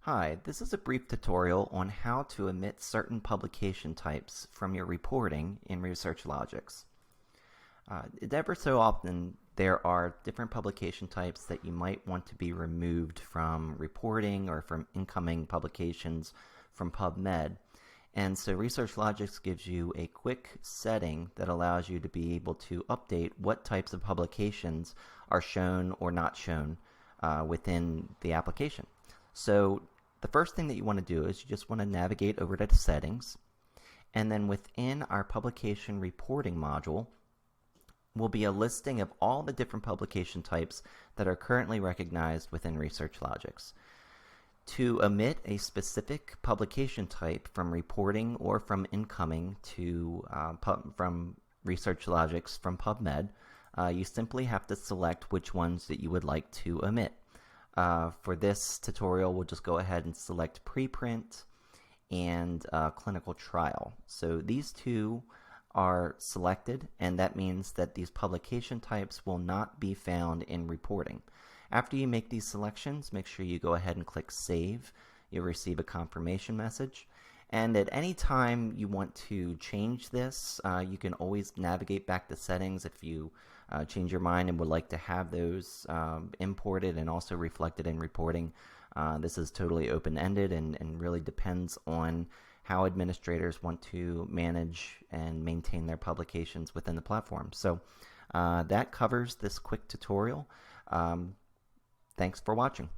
Hi, this is a brief tutorial on how to omit certain publication types from your reporting in Research Logix. Ever so often there are different publication types that you might want to be removed from reporting or from incoming publications from PubMed. And so Research Logix gives you a quick setting that allows you to be able to update what types of publications are shown or not shown within the application. So the first thing that you want to do is you just want to navigate over to the settings, and then within our publication reporting module will be a listing of all the different publication types that are currently recognized within Research Logix. To omit a specific publication type from reporting or from incoming to from Research Logix from PubMed, you simply have to select which ones that you would like to omit. For this tutorial, we'll just go ahead and select preprint and clinical trial. So these two are selected, and that means that these publication types will not be found in reporting. After you make these selections, make sure you go ahead and click Save. You'll receive a confirmation message. And at any time you want to change this, you can always navigate back to settings if you change your mind and would like to have those imported and also reflected in reporting. This is totally open-ended and really depends on how administrators want to manage and maintain their publications within the platform. So that covers this quick tutorial. Thanks for watching.